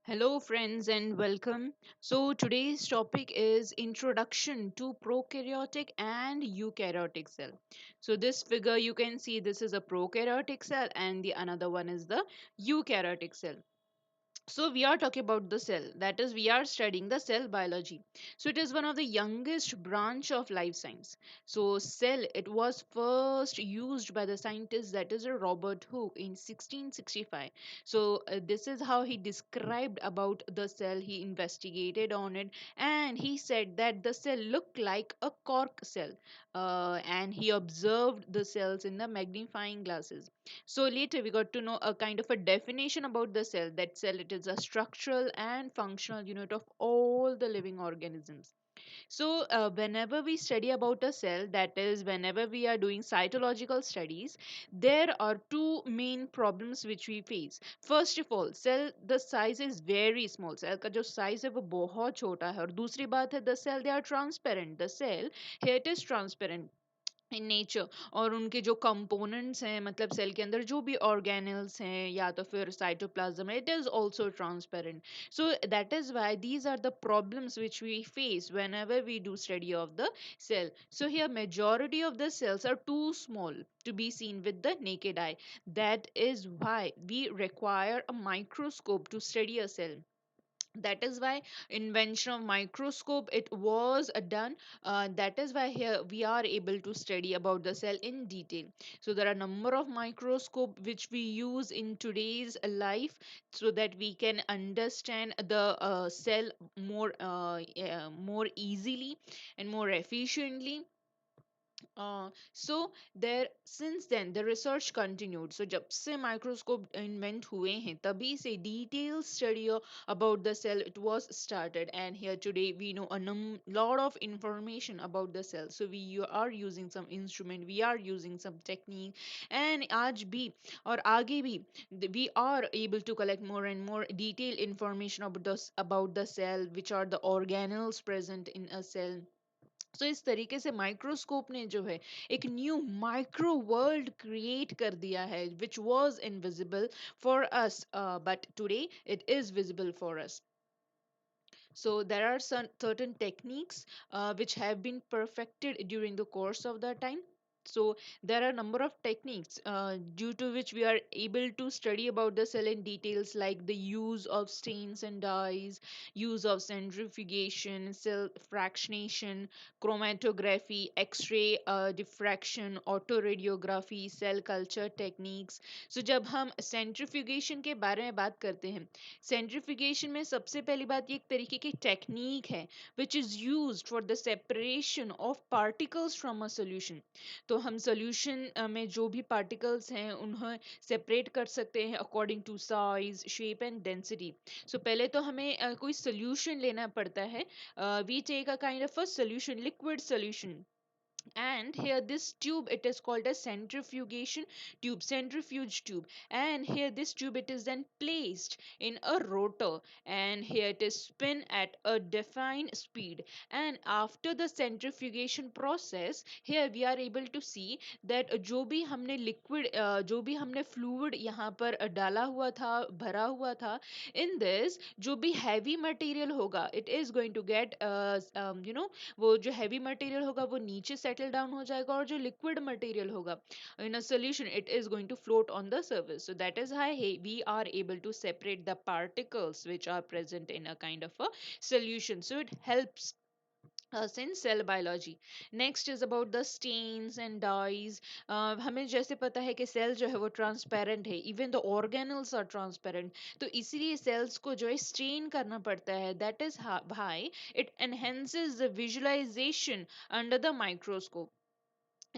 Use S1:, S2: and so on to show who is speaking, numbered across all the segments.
S1: Hello, friends, and welcome. So, today's topic is Introduction to Prokaryotic and Eukaryotic Cell. So, this figure you can see this is a prokaryotic cell, and the another one is the eukaryotic cell. So we are talking about the cell, that is we are studying the cell biology. So it is one of the youngest branch of life science. So cell, it was first used by the scientist, that is a Robert Hooke in 1665. So this is how he described about the cell. He investigated on it, and he said that the cell looked like a cork cell, and he observed the cells in the magnifying glasses. So later we got to know a kind of a definition about the cell. That cell, it is a structural and functional unit of all the living organisms. So whenever we study about a cell, that is whenever we are doing cytological studies, there are two main problems which we face. First of all, cell the size is very small. Cell का जो size है वो बहुत छोटा है, और दूसरी बात है the cell they are transparent. The cell here it is transparent in nature, और उनके जो कंपोनेंट्स हैं, मतलब सेल के अंदर जो भी ऑर्गेनल्स हैं या तो फिर साइटोप्लाज्म है, it is also transparent. So that is why these are the problems which we face whenever we do study of the cell. So here majority of the cells are too small to be seen with the naked eye. That is why we require a microscope to study a cell. That is why invention of microscope it was done. That is why here we are able to study about the cell in detail. So there are number of microscope which we use in today's life, so that we can understand the cell more easily and more efficiently. So there since then the research continued. So जब से microscope invent हुए हैं तभी से detailed study about the cell it was started, and here today we know a lot of information about the cell. So we are using some instrument, we are using some technique, and आज भी और आगे भी we are able to collect more and more detailed information about the cell, which are the organelles present in a cell. तो इस तरीके से microscope ने जो है एक न्यू माइक्रो वर्ल्ड क्रिएट कर दिया है which was invisible for us, but today it is visible for us. So there are some certain techniques which have been perfected during the course of the time. So there are a number of techniques due to which we are able to study about the cell in details, like the use of stains and dyes, use of centrifugation, cell fractionation, chromatography, X-ray diffraction, autoradiography, cell culture techniques. So जब हम centrifugation के बारे में बात करते हैं, centrifugation में सबसे पहली बात ये एक तरीके की टेक्निक है which is used for the separation of particles from a solution. तो हम सोल्यूशन में जो भी पार्टिकल्स हैं उन्हें सेपरेट कर सकते हैं according to size, shape and density. So पहले तो हमें कोई सोल्यूशन लेना पड़ता है. We take a kind of a solution, liquid solution, and here this tube it is called a centrifugation tube, centrifuge tube. And here this tube it is then placed in a rotor, and here it is spin at a defined speed. And after the centrifugation process, here we are able to see that जो भी हमने liquid जो भी हमने fluid यहाँ पर डाला हुआ था, भरा हुआ था, in this जो भी heavy material होगा it is going to get वो जो हैवी मटेरियल होगा वो नीचे सेटल डाउन हो जाएगा, और जो लिक्विड मटेरियल होगा in a solution it is going to float on the surface. So that is how we are able to separate the particles which are present in a kind of a solution. So it helps us in cell biology. Next is about the stains and dyes. हमें जैसे पता है कि cell जो है वो transparent है, even the organelles are transparent. तो इसीलिए सेल्स को जो है स्टेन करना पड़ता है. That is high it enhances the visualisation under the microscope.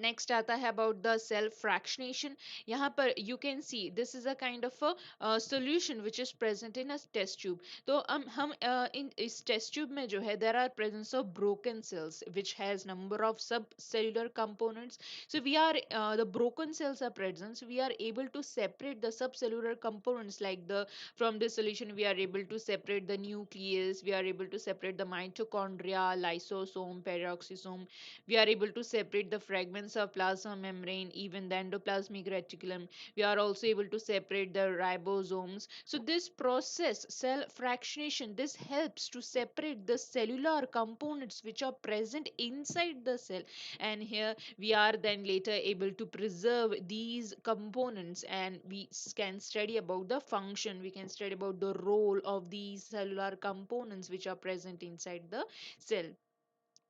S1: Next आता है अबाउट द सेल फ्रैक्शनेशन. यहाँ पर you can see this is a kind of a solution which is present in a test tube. तो हम इन इस test tube में जो है there are presence of broken cells which has number of sub cellular components. So we are the broken cells are present, so we are able to separate the subcellular components, like the from this solution we are able to separate the nucleus, we are able to separate the mitochondria, lysosome, peroxisome. We are able to separate the fragments appearance of plasma membrane, even the endoplasmic reticulum. We are also able to separate the ribosomes. So this process, cell fractionation, this helps to separate the cellular components which are present inside the cell. And here we are then later able to preserve these components, and we can study about the function, we can study about the role of these cellular components which are present inside the cell.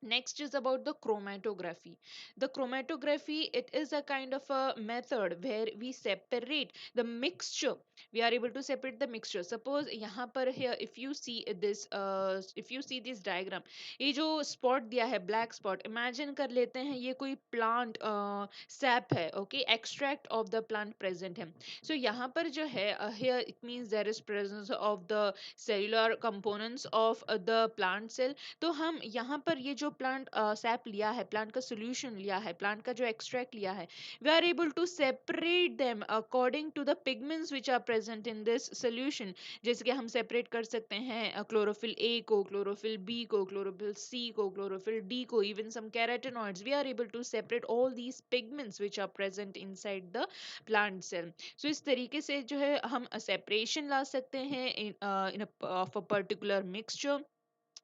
S1: Next is about the chromatography. The chromatography, it is a kind of a method where we separate the mixture. We are able to separate the mixture. Suppose यहाँ पर here if you see this if you see this diagram, ये जो spot दिया है black spot, imagine कर लेते हैं ये कोई plant sap है, okay, extract of the plant present है. So यहाँ पर जो है here it means there is presence of the cellular components of the plant cell. तो हम यहाँ पर ये जो प्लांट सैप लिया है, प्लांट का सोल्यूशन लिया है, प्लांट का जो एक्सट्रैक्ट लिया है, we are able to separate them according to the pigments which are present in this solution. जैसे कि हम सेपरेट कर सकते हैं क्लोरोफिल ए को, क्लोरोफिल बी को, क्लोरोफिल सी को, क्लोरोफिल डी को, even some carotenoids. We are able to separate all these pigments which are present inside the plant cell. So इस तरीके से जो है हम सेपरेशन ला सकते हैं in of a particular mixture.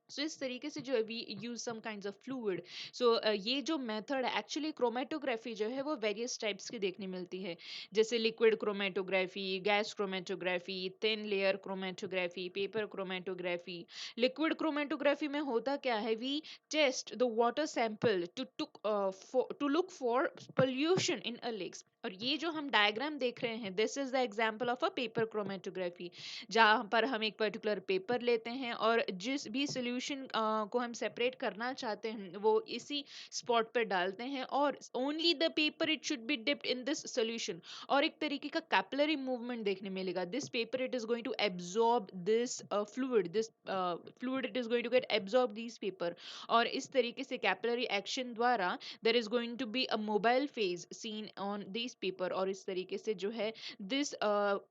S1: So इस तरीके से जो है we use some kinds of fluid. So ये जो मेथड है एक्चुअली क्रोमेटोग्राफी जो है वो वेरियस टाइप्स की देखने मिलती है. जैसे liquid chromatography, gas chromatography, thin layer chromatography, paper chromatography. Liquid chromatography में होता क्या है, we test the water sample to look for pollution in a lakes. और ये जो हम डायग्राम देख रहे हैं, this is the example of a paper chromatography, जहाँ पर हम एक पर्टिकुलर पेपर लेते हैं और जिस भी सोल्यूशन को हम सेपरेट करना चाहते हैं वो इसी स्पॉट पर डालते हैं, और only the paper it should be dipped in this solution. और एक तरीके का कैपिलरी मूवमेंट देखने मिलेगा. This paper it is going to absorb this fluid it is going to get absorb this paper. और इस तरीके से कैपिलरी एक्शन द्वारा there is going to be a mobile phase seen on this paper. और इस तरीके से जो है this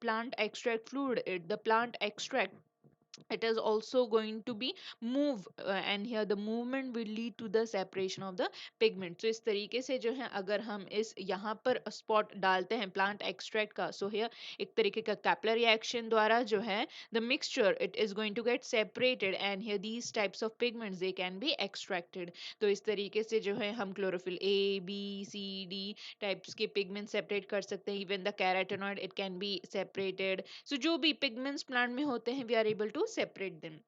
S1: plant extract fluid, the plant extract, it is also going to be move and here the movement will lead to the separation of the pigment. So इस तरीके से जो है अगर हम इस यहाँ पर spot डालते हैं plant extract का, so here एक तरीके का capillary action द्वारा जो है the mixture it is going to get separated, and here these types of pigments they can be extracted. तो इस तरीके से जो है हम chlorophyll A, B, C, D types के पिगमेंट सेपरेट कर सकते हैं. Even the carotenoid it can be separated. So जो भी पिगमेंट्स प्लांट में होते हैं we are able to separate them.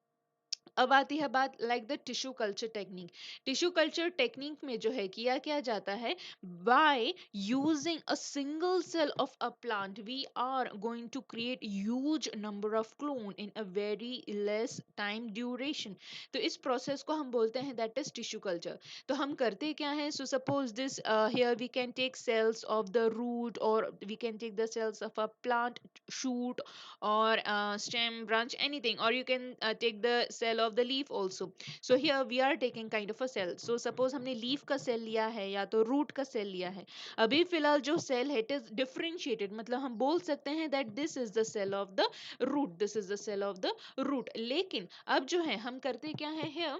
S1: अब आती है बात like the tissue culture technique. Tissue culture technique में जो है किया क्या जाता है, by using a single cell of a plant we are going to create huge number of clone in a very less time duration. तो इस process को हम बोलते हैं दैट इज टिश्यू कल्चर. तो हम करते क्या है, so suppose this here we can take cells of the root, और we can take the cells of a plant shoot or stem, branch, anything, or you can take the cell of the leaf also. So here we are taking kind of a cell. So suppose हमने leaf का cell लिया है या तो root का cell लिया है. अभी फिलहाल जो cell है it is differentiated, मतलब हम बोल सकते हैं that this is the cell of the root, this is the cell of the root. लेकिन अब जो है हम करते क्या है, here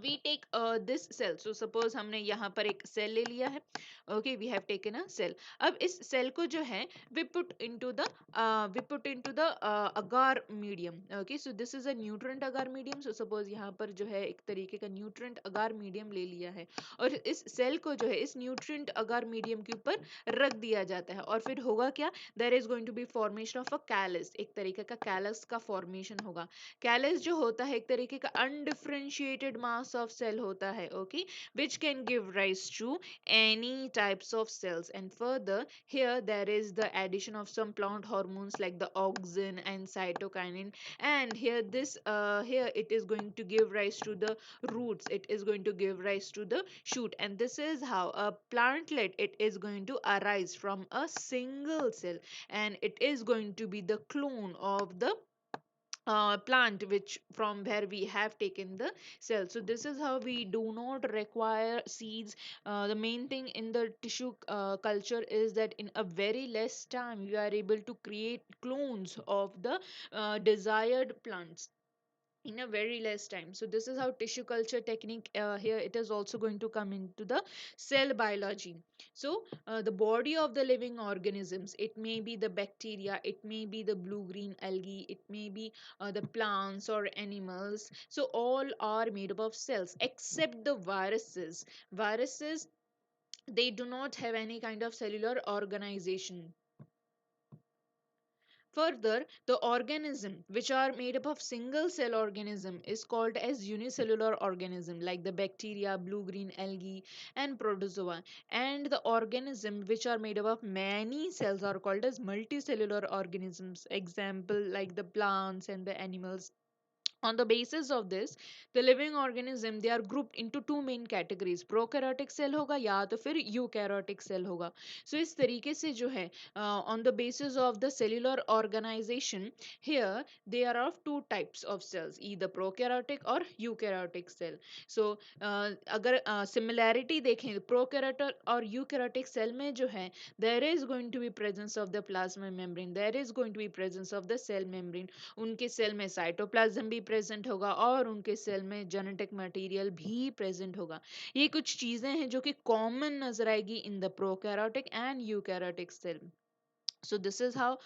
S1: we take this cell. So suppose हमने यहाँ पर एक cell ले लिया है. Okay, we have taken a cell. अब इस cell को जो है we put into the agar medium. Okay, so this is a nutrient agar medium. So suppose यहाँ पर जो है एक तरीके का nutrient agar medium ले लिया है, और इस cell को जो है इस nutrient agar medium के ऊपर रख दिया जाता है. और फिर होगा क्या, there is going to be formation of a callus, एक तरीके का callus का formation होगा. कैलस जो होता है एक तरीके का अनडिफरेंशिएटेड मास ऑफ सेल होता है, okay, which can give rise to any types of cells. And further here there is the addition of some plant hormones like the auxin and cytokinin, and here this here it is going to give rise to the roots, it is going to give rise to the shoot. And this is how a plantlet it is going to arise from a single cell, and it is going to be the clone of the plant which from where we have taken the cell. So this is how we do not require seeds. The main thing in the tissue culture is that in a very less time you are able to create clones of the desired plants. in a very less time. So this is how tissue culture technique, here it is also going to come into the cell biology. So the body of the living organisms, it may be the bacteria, it may be the blue green algae, it may be the plants or animals, so all are made up of cells except the viruses. Viruses, they do not have any kind of cellular organization. Further, the organism which are made up of single cell organism is called as unicellular organism, like the bacteria, blue green algae, and protozoa. And the organism which are made up of many cells are called as multicellular organisms. Example like the plants and the animals. On the basis of this, the living organism, they are grouped into two main categories, प्रोकैरियोटिक cell होगा या तो फिर eukaryotic cell होगा. So इस तरीके से जो है, on the basis of the cellular organization, here they are of two types of cells, either prokaryotic or eukaryotic cell. So अगर similarity देखें prokaryotic और eukaryotic cell में जो है, there is going to be presence of the plasma membrane, there is going to be presence of the cell membrane. उनके cell में cytoplasm भी present होगा और उनके सेल में जेनेटिक मटेरियल भी प्रेजेंट होगा. ये कुछ चीजें हैं जो कि कॉमन नजर आएगी in the prokaryotic and eukaryotic cell. So this is how,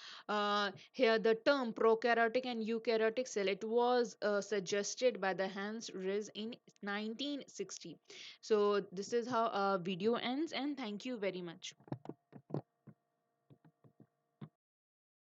S1: here the term prokaryotic and eukaryotic cell, it was suggested by the Hans Riss in 1960. So this is how video ends, and thank you very much.